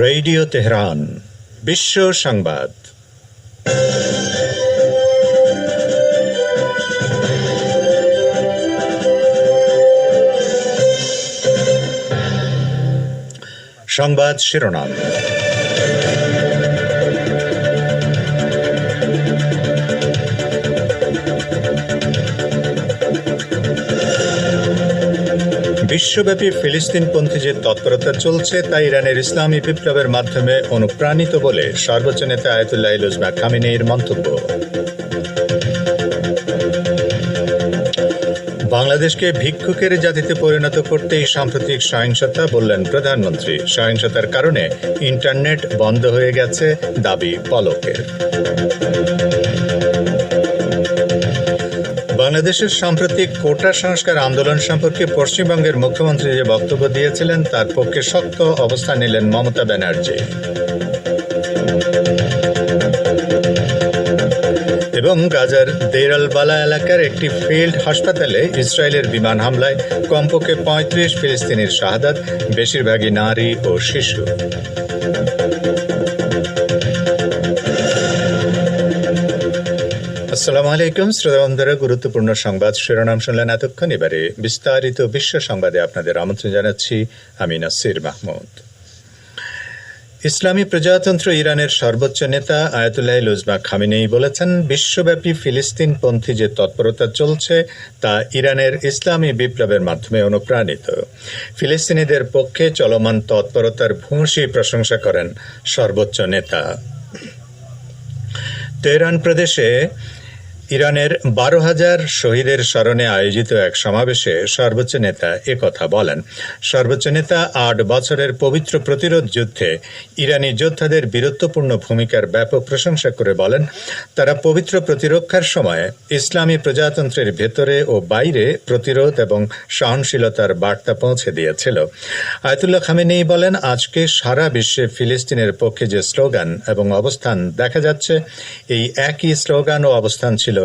Radio Tehran বিশ্ব সংবাদ। সংবাদ শিরোনাম। বিশ্বব্যাপী ফিলিস্তিনপন্থী যে তৎপরতা চলছে তা ইরানের ইসলামী বিপ্লবের মাধ্যমে অনুপ্রাণিত বলে সর্বোচ্চ নেতা আয়াতুল্লাহ লুজমা খামেনেইর মন্তব্য। বাংলাদেশকে ভিক্ষুকের জাতিতে পরিণত করতেই সাম্প্রতিক সহিংসতা, বললেন প্রধানমন্ত্রী। সহিংসতার কারণে ইন্টারনেট বন্ধ হয়ে গেছে, দাবি পলকের। বাংলাদেশের সাম্প্রতিক কোটা সংস্কার আন্দোলন সম্পর্কে পশ্চিমবঙ্গের মুখ্যমন্ত্রী যে বক্তব্য দিয়েছিলেন তার পক্ষে শক্ত অবস্থান নিলেন মমতা ব্যানার্জি। এবং গাজার দের আল বালা এলাকার একটি ফিল্ড হাসপাতালে ইসরায়েলের বিমান হামলায় কমপক্ষে ৩৫ ফিলিস্তিনির শাহাদাত, বেশিরভাগই নারী ও শিশু। আসসালামু আলাইকুম শ্রোতা বন্ধুরা, গুরুত্বপূর্ণ সংবাদ শিরোনাম শুনলেন এতক্ষণ। এবারে বিস্তারিত বিশ্ব সংবাদে আপনাদের আমন্ত্রণ জানাচ্ছি আমি নাসির মাহমুদ। ইসলামী প্রজাতন্ত্র ইরানের সর্বোচ্চ নেতা আয়াতুল্লাহ লুজমা খামেনেই বলেছেন, বিশ্বব্যাপী ফিলিস্তিনপন্থী যে তৎপরতা চলছে তা ইরানের ইসলামী বিপ্লবের মাধ্যমে অনুপ্রাণিত। ফিলিস্তিনিদের পক্ষে চলমান তৎপরতার ভূয়সী প্রশংসা করেন সর্বোচ্চ নেতা। তেহরান প্রদেশে ইরানের ১২,০০০ শহীদের স্মরণে আয়োজিত এক সমাবেশে সর্বোচ্চ নেতা একথা বলেন। সর্বোচ্চ নেতা ৮ বছরের পবিত্র প্রতিরোধ যুদ্ধে ইরানি যোদ্ধাদের বীরত্বপূর্ণ ভূমিকার ব্যাপক প্রশংসা করে বলেন, তারা পবিত্র প্রতিরক্ষার সময় ইসলামী প্রজাতন্ত্রের ভেতরে ও বাইরে প্রতিরোধ এবং সহনশীলতার বার্তা পৌঁছে দিয়েছিল। আয়াতুল্লাহ খামেনেই বলেন, আজকে সারা বিশ্বে ফিলিস্তিনের পক্ষে যে স্লোগান এবং অবস্থান দেখা যাচ্ছে, এই একই স্লোগান ও অবস্থান ছিল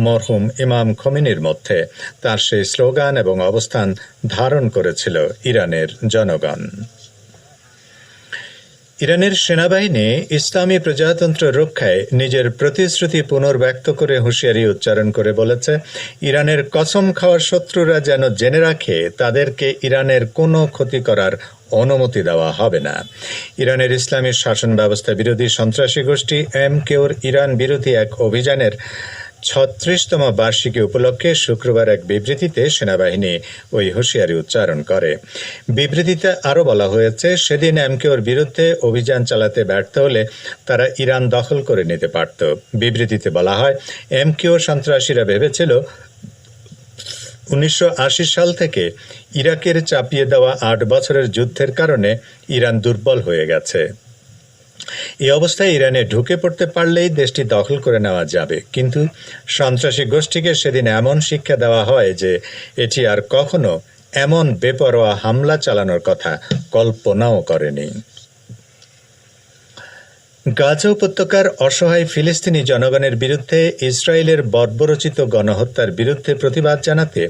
মরহুম ইমাম খোমেনির মধ্যে। তার সেই স্লোগান এবং অবস্থান ধারণ করেছিল ইরানের জনগণ। ইরানের সেনাবাহিনী ইসলামী প্রজাতন্ত্র রক্ষায় নিজের প্রতিশ্রুতি পুনর্ব্যক্ত করে হুঁশিয়ারি উচ্চারণ করে বলেছে, ইরানের কসম খাওয়ার শত্রুরা যেন জেনে রাখে তাদেরকে ইরানের কোনো ক্ষতি করার অনুমতি দেওয়া হবে না। ইরানের ইসলামী শাসন ব্যবস্থা বিরোধী সন্ত্রাসী গোষ্ঠী MKOর ইরান বিরোধী এক অভিযানের ৩৬তম বার্ষিকী উপলক্ষে শুক্রবার এক বিবৃতিতে সেনাবাহিনী ওই হুঁশিয়ারি উচ্চারণ করে। বিবৃতিতে আরও বলা হয়েছে, সেদিন MKOর বিরুদ্ধে অভিযান চালাতে ব্যর্থ হলে তারা ইরান দখল করে নিতে পারত। বিবৃতিতে বলা হয়, MKO সন্ত্রাসীরা ভেবেছিল ১৯৮০ সাল থেকে ইরাকের চাপিয়ে দেওয়া ৮ বছরের যুদ্ধের কারণে ইরান দুর্বল হয়ে গেছে। এই অবস্থায় ইরানে ঢুকে পড়তে পারলেই দেশটি দখল করে নেওয়া যাবে। কিন্তু সন্ত্রাসী গোষ্ঠীকে সেদিন এমন শিক্ষা দেওয়া হয় যে এটি আর কখনো এমন বেপরোয়া হামলা চালানোর কথা কল্পনাও করেনি। গাজা উপত্যকার অসহায় ফিলিস্তিনি জনগণের বিরুদ্ধে ইসরায়েলের বর্বরোচিত গণহত্যার বিরুদ্ধে প্রতিবাদ জানাতে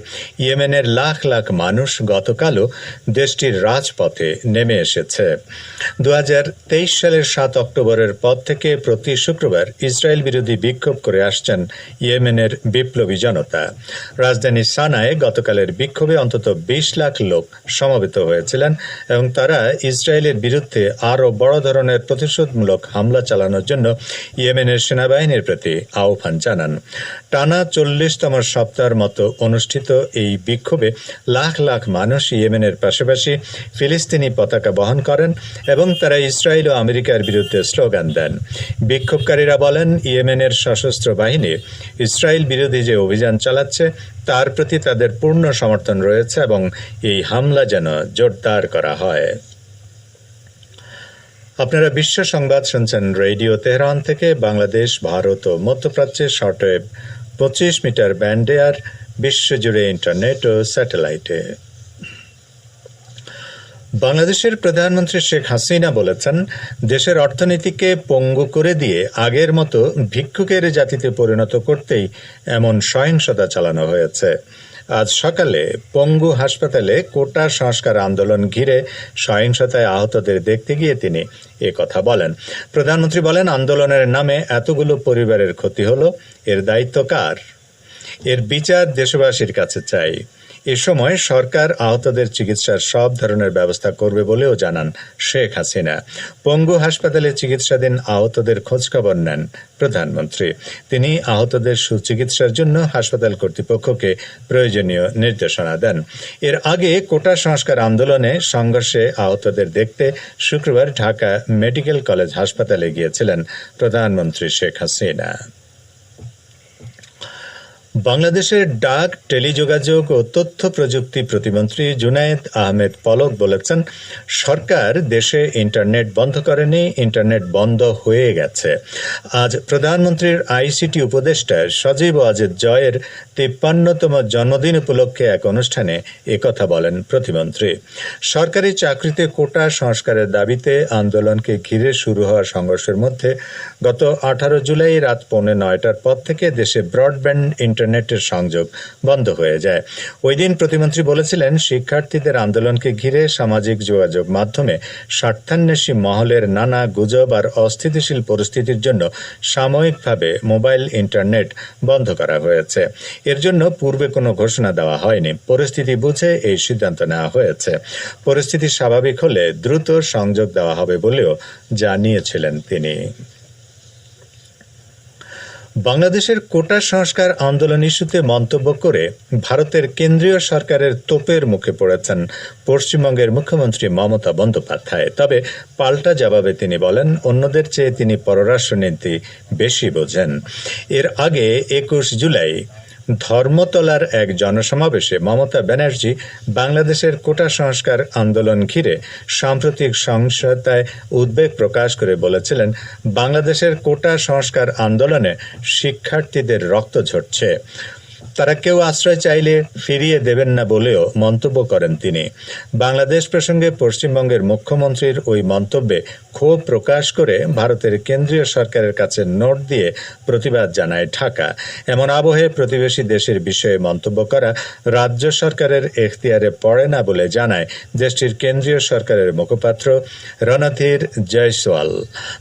ইয়েমেনের লাখ লাখ মানুষ গতকালও দেশটির রাজপথে নেমে এসেছে। ২০২৩ সালের ৭ অক্টোবরের পর থেকে প্রতি শুক্রবার ইসরায়েল বিরোধী বিক্ষোভ করে আসছেন ইয়েমেনের বিপ্লবী জনতা। রাজধানী সানায় গতকালের বিক্ষোভে অন্তত ২০ লাখ লোক সমবেত হয়েছিলেন এবং তারা ইসরায়েলের বিরুদ্ধে আরও বড় ধরনের প্রতিশোধমূলক হামলা চালানোর জন্য ইয়েমেনের সেনাবাহিনীর প্রতি আহ্বান জানান। টানা ৪০তম সপ্তাহের মতো অনুষ্ঠিত এই বিক্ষোভে লাখ লাখ মানুষ ইয়েমেনের পাশাপাশি ফিলিস্তিনি পতাকা বহন করেন এবং তারা ইসরায়েল ও আমেরিকার বিরুদ্ধে স্লোগান দেন। বিক্ষোভকারীরা বলেন, ইয়েমেনের সশস্ত্র বাহিনী ইসরায়েল বিরোধী যে অভিযান চালাচ্ছে তার প্রতি তাদের পূর্ণ সমর্থন রয়েছে এবং এই হামলা যেন জোরদার করা হয়। আপনারা বিশ্ব সংবাদ শুনছেন রেডিও তেহরান থেকে। বাংলাদেশ, ভারত ও মধ্যপ্রাচ্যের শর্টওয়েভ ২৫ মিটার ব্যান্ডে আর বিশ্বজুড়ে ইন্টারনেট ও স্যাটেলাইটে। বাংলাদেশের প্রধানমন্ত্রী শেখ হাসিনা বলেছেন, দেশের অর্থনীতিকে পঙ্গু করে দিয়ে আগের মতো ভিক্ষুকের জাতিতে পরিণত করতেই এমন সহিংসতা চালানো হয়েছে। আজ সকালে পঙ্গু হাসপাতালে কোটা সংস্কার আন্দোলন ঘিরে সহিংসতায় আহতদের দেখতে গিয়ে তিনি কথা বলেন। প্রধানমন্ত্রী বলেন, আন্দোলনের নামে এতগুলো পরিবারের ক্ষতি হলো, এর দায়িত্ব কার? এর বিচার দেশবাসীর কাছে চাই। এ সময় সরকার আহতদের চিকিৎসার সব ধরনের ব্যবস্থা করবে বলেও জানান শেখ হাসিনা। পঙ্গু হাসপাতালে চিকিৎসাধীন আহতদের খোঁজখবর নেন প্রধানমন্ত্রী। তিনি আহতদের সুচিকিৎসার জন্য হাসপাতাল কর্তৃপক্ষকে প্রয়োজনীয় নির্দেশনা দেন। এর আগে কোটা সংস্কার আন্দোলনে সংঘর্ষে আহতদের দেখতে শুক্রবার ঢাকা মেডিকেল কলেজ হাসপাতালে গিয়েছিলেন প্রধানমন্ত্রী শেখ হাসিনা। বাংলাদেশের ডাক, টেলিযোগাযোগ ও তথ্য প্রযুক্তি প্রতিমন্ত্রী জুনায়েদ আহমেদ পলক বলেছেন, সরকার দেশে ইন্টারনেট বন্ধ করেনি, ইন্টারনেট বন্ধ হয়ে গেছে। আজ প্রধানমন্ত্রীর আইসিটি উপদেষ্টা সজীব ওয়াজেদ জয়ের ৫৩তম জন্মদিন উপলক্ষে এক অনুষ্ঠানে একথা বলেন প্রতিমন্ত্রী। সরকারি চাকরিতে কোটা সংস্কারের দাবিতে আন্দোলনকে ঘিরে শুরু হওয়া সংঘর্ষের মধ্যে গত ১৮ জুলাই রাত ৮:৩০টার পর থেকে দেশে ব্রডব্যান্ড ইন্টারনেটের সংযোগ বন্ধ হয়ে যায়। ওই দিন প্রতিমন্ত্রী বলেছিলেন, শিক্ষার্থীদের আন্দোলনকে ঘিরে সামাজিক যোগাযোগ মাধ্যমে স্বার্থান্বেষী মহলের নানা গুজব আর অস্থিতিশীল পরিস্থিতির জন্য সাময়িকভাবে মোবাইল ইন্টারনেট বন্ধ করা হয়েছে। এর জন্য পূর্বে কোনো ঘোষণা দেওয়া হয়নি। পরিস্থিতি বুঝে এই সিদ্ধান্ত নেওয়া হয়েছে। পরিস্থিতি স্বাভাবিক হলে দ্রুত সংযোগ দেওয়া হবে বলেও জানিয়েছিলেন তিনি। বাংলাদেশের কোটা সংস্কার আন্দোলন ইস্যুতে মন্তব্য করে ভারতের কেন্দ্রীয় সরকারের তোপের মুখে পড়েছেন পশ্চিমবঙ্গের মুখ্যমন্ত্রী মমতা বন্দ্যোপাধ্যায়। তবে পাল্টা জবাবে তিনি বলেন, অন্যদের চেয়ে তিনি পররাষ্ট্রনীতি বেশি বোঝেন। এর আগে ২১ জুলাই ধর্মতলার এক জনসমাবেশে মমতা ব্যানার্জি বাংলাদেশের কোটা সংস্কার আন্দোলন ঘিরে সাম্প্রতিক সহিংসতায় উদ্বেগ প্রকাশ করে বলেছিলেন, বাংলাদেশের কোটা সংস্কার আন্দোলনে শিক্ষার্থীদের রক্ত ঝরছে, তারা কেউ আশ্রয় চাইলে ফিরিয়ে দেবেন না বলেও মন্তব্য করেন তিনি। বাংলাদেশ প্রসঙ্গে পশ্চিমবঙ্গের মুখ্যমন্ত্রীর ওই মন্তব্যে ক্ষোভ প্রকাশ করে ভারতের কেন্দ্রীয় সরকারের কাছে নোট দিয়ে প্রতিবাদ জানায় ঢাকা। এমন আবহে প্রতিবেশী দেশের বিষয়ে মন্তব্য করা রাজ্য সরকারের এখতিয়ারে পড়ে না বলে জানায় দেশটির কেন্দ্রীয় সরকারের মুখপাত্র রণধীর জয়সওয়াল।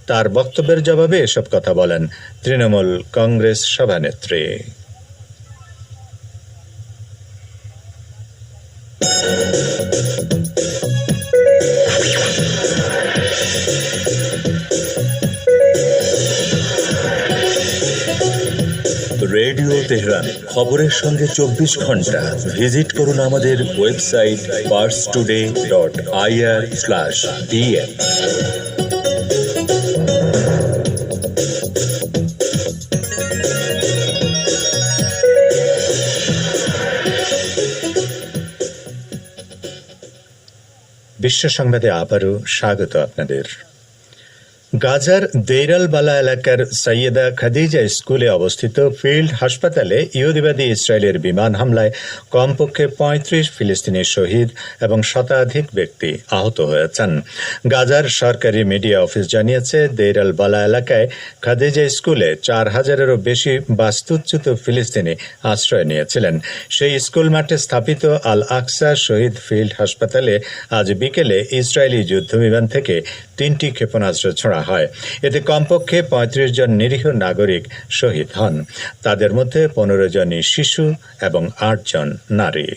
তার বক্তব্যের জবাবে এসব কথা বলেন তৃণমূল কংগ্রেস সভানেত্রী। রেডিও তেহরান, খবরের সঙ্গে ২৪ ঘন্টা। ভিজিট করুন আমাদের ওয়েবসাইট parstoday.ir/pm। বিশ্ব সংবাদে আবারও স্বাগত আপনাদের। গাজার দেইরালবালা এলাকার সৈয়দা খাদিজা স্কুলে অবস্থিত ফিল্ড হাসপাতালে ইহুদিবাদী ইসরায়েলের বিমান হামলায় কমপক্ষে ৩৫ ফিলিস্তিনি শহীদ এবং শতাধিক ব্যক্তি আহত হয়েছেন। গাজার সরকারি মিডিয়া অফিস জানিয়েছে, দেইরালবালা এলাকায় খাদিজা স্কুলে ৪,০০০-এরও বেশি বাস্তুচ্যুত ফিলিস্তিনি আশ্রয় নিয়েছিলেন। সেই স্কুল মাঠে স্থাপিত আল আকসা শহীদ ফিল্ড হাসপাতালে আজ বিকেলে ইসরায়েলি যুদ্ধবিমান থেকে ৩টি ক্ষেপণাস্ত্র ছোড়া হয়। এতে কমপক্ষে ৩৫ জন নিরীহ নাগরিক শহীদ হন। তাদের মধ্যে ১৫ জনই শিশু এবং ৮ জন নারী।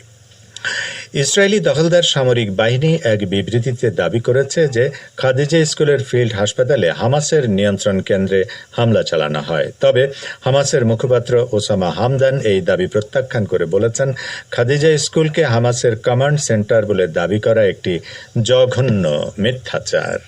ইসরায়েলি দখলদার সামরিক বাহিনী এক বিবৃতিতে দাবি করেছে যে খাদিজা স্কুলের ফিল্ড হাসপাতালে হামাসের নিয়ন্ত্রণ কেন্দ্রে হামলা চালানো হয়। তবে হামাসের মুখপাত্র ওসামা হামদান এই দাবি প্রত্যাখ্যান করে বলেছেন, খাদিজা স্কুলকে হামাসের কমান্ড সেন্টার বলে দাবি করা একটি জঘন্য মিথ্যাচার।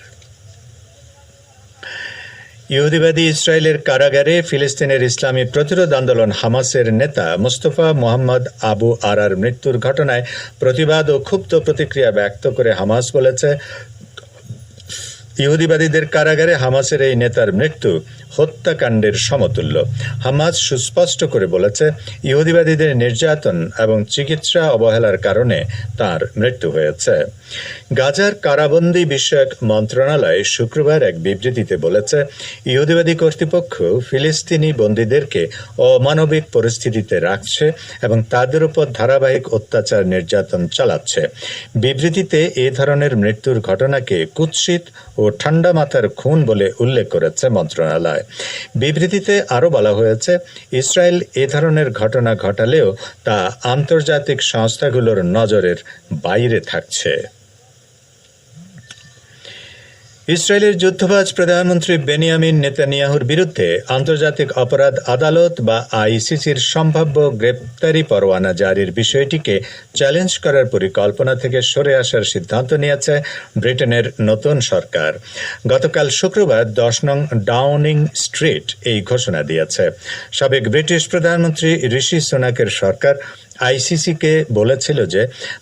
ইহুদিবাদী ইসরায়েলের কারাগারে ফিলিস্তিনের ইসলামী প্রতিরোধ আন্দোলন হামাসের নেতা মোস্তফা মোহাম্মদ আবু আরার মৃত্যুর ঘটনায় প্রতিবাদ ও ক্ষুব্ধ প্রতিক্রিয়া ব্যক্ত করে হামাস বলেছে, ইহুদিবাদীদের কারাগারে হামাসের এই নেতার মৃত্যু হত্যাকাণ্ডের সমতুল্য। হামাস সুস্পষ্ট করে বলেছে, ইহুদিবাদীদের নির্যাতন এবং চিকিৎসা অবহেলার কারণে তার মৃত্যু হয়েছে। গাজার কারাবন্দী বিষয়ক মন্ত্রণালয় শুক্রবার এক বিবৃতিতে বলেছে, ইহুদিবাদী কর্তৃপক্ষ ফিলিস্তিনি বন্দীদেরকে অমানবিক পরিস্থিতিতে রাখছে এবং তাদের উপর ধারাবাহিক অত্যাচার নির্যাতন চালাচ্ছে। বিবৃতিতে এ ধরনের মৃত্যুর ঘটনাকে কুৎসিত ও ঠান্ডা মাথার খুন বলে উল্লেখ করেছে মন্ত্রণালয়। বিবৃতিতে আরও বলা হয়েছে, ইসরায়েল এ ধরনের ঘটনা ঘটালেও তা আন্তর্জাতিক সংস্থাগুলোর নজরের বাইরে থাকছে। ইসরায়েলের যুদ্ধবাজ প্রধানমন্ত্রী বেনিয়ামিন নেতানিয়াহুর বিরুদ্ধে আন্তর্জাতিক অপরাধ আদালত বা আইসিসির সম্ভাব্য গ্রেপ্তারি পরোয়ানা জারির বিষয়টিকে চ্যালেঞ্জ করার পরিকল্পনা থেকে সরে আসার সিদ্ধান্ত নিয়েছে ব্রিটেনের নতুন সরকার। গতকাল শুক্রবার 10 নং ডাউনিং স্ট্রিট এই ঘোষণা দিয়েছে। সাবেক ব্রিটিশ প্রধানমন্ত্রী ঋষি সুনাকের সরকার আইসিসিকে বলেছিল যে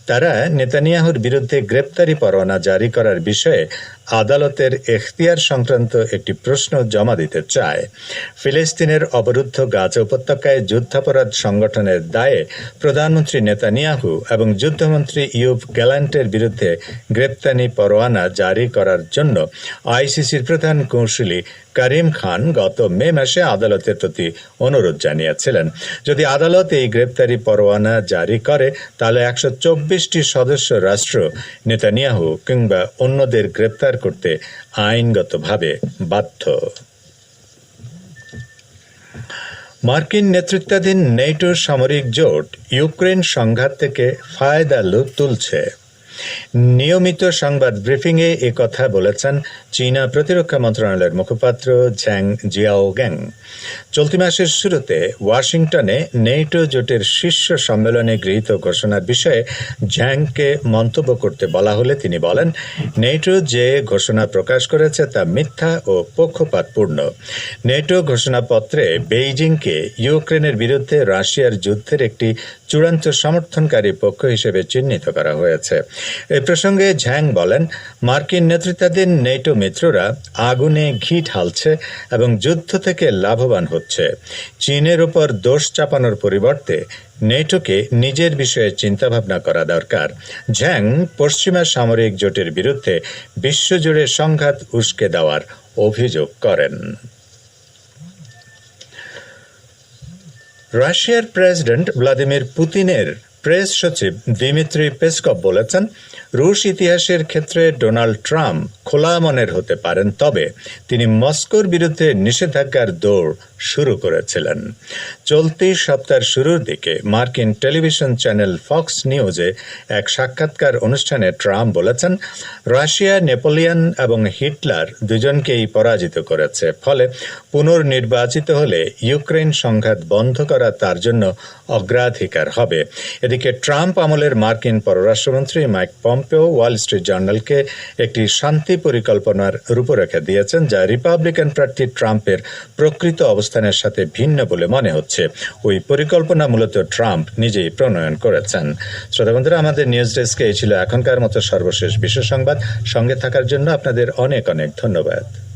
তারা নেতানিয়াহুর বিরুদ্ধে গ্রেপ্তারি পরোয়ানা জারি করার বিষয়ে আদালতের এখতিয়ার সংক্রান্ত একটি প্রশ্ন জমা দিতে চায়। ফিলিস্তিনের অবরুদ্ধ গাজা উপত্যকায় যুদ্ধাপরাধ সংগঠনের দায়ে প্রধানমন্ত্রী নেতানিয়াহু এবং যুদ্ধমন্ত্রী ইউভ গ্যালান্টের বিরুদ্ধে গ্রেপ্তারি পরোয়ানা জারি করার জন্য আইসিসির প্রধান কৌঁসুলি করিম খান গত মে মাসে আদালতের প্রতি অনুরোধ জানিয়েছিলেন। যদি আদালত এই গ্রেপ্তারি পরোয়ানা জারি করে, তাহলে 124টি সদস্য রাষ্ট্র নেতানিয়াহু কিংবা অন্যদের গ্রেপ্তার করতে আইনগতভাবে বাধ্য। মার্কিন নেতৃত্বাধীন নেটো সামরিক জোট ইউক্রেন সংঘাত থেকে ফায়দা তুলছে। নিয়মিত সংবাদ ব্রিফিংয়ে এ কথা বলেছেন চীনা প্রতিরক্ষা মন্ত্রণালয়ের মুখপাত্র ঝ্যাং জিয়াওগ্যাং। চলতি মাসের শুরুতে ওয়াশিংটনে নেটো জোটের শীর্ষ সম্মেলনে গৃহীত ঘোষণার বিষয়ে ঝ্যাংকে মন্তব্য করতে বলা হলে তিনি বলেন, নেটো যে ঘোষণা প্রকাশ করেছে তা মিথ্যা ও পক্ষপাতপূর্ণ। নেটো ঘোষণাপত্রে বেইজিংকে ইউক্রেনের বিরুদ্ধে রাশিয়ার যুদ্ধের একটি চূড়ান্ত সমর্থনকারী পক্ষ হিসেবে চিহ্নিত করা হয়েছে। এ প্রসঙ্গে ঝ্যাং বলেন, মার্কিন নেতৃত্বাধীন নেটো মিত্ররা আগুনে ঘি ঢালছে এবং যুদ্ধ থেকে লাভবান হচ্ছে। চীনের উপর দোষ চাপানোর পরিবর্তে নেটোকে নিজের বিষয়ে চিন্তাভাবনা করা দরকার। ঝ্যাং পশ্চিমা সামরিক জোটের বিরুদ্ধে বিশ্বজুড়ে সংঘাত উস্কে দেওয়ার অভিযোগ করেন। রাশিয়ার প্রেসিডেন্ট ভ্লাদিমির পুতিনের প্রেস সচিব দিমিত্রি পেসকভ বলেছেন, রুশ ইতিহাসের ক্ষেত্রে ডোনাল্ড ট্রাম্প খোলা মনের হতে পারেন, তবে তিনি মস্কোর বিরুদ্ধে নিষেধাজ্ঞার দৌড় শুরু করেছিলেন। চলতি সপ্তাহের শুরুর দিকে মার্কিন টেলিভিশন চ্যানেল ফক্স নিউজে এক সাক্ষাৎকার অনুষ্ঠানে ট্রাম্প বলেছেন, রাশিয়া নেপোলিয়ন এবং হিটলার দুজনকেই পরাজিত করেছে, ফলে পুনর্নির্বাচিত হলে ইউক্রেন সংঘাত বন্ধ করা তার জন্য অগ্রাধিকার হবে। এদিকে ট্রাম্প আমলের মার্কিন পররাষ্ট্রমন্ত্রী মাইক পম্পেও ওয়াল স্ট্রিট জার্নালকে একটি শান্তি পরিকল্পনার রূপরেখা দিয়েছেন, যা রিপাবলিকান প্রার্থী ট্রাম্পের প্রকৃত অবস্থানের সাথে ভিন্ন বলে মনে হচ্ছে। ওই পরিকল্পনা মূলত ট্রাম্প নিজেই প্রণয়ন করেছেন। শ্রোতা বন্ধুরা, আমাদের নিউজ ডেস্কে এই ছিল এখনকার মতো সর্বশেষ বিশ্ব সংবাদ। সঙ্গে থাকার জন্য আপনাদের অনেক অনেক ধন্যবাদ।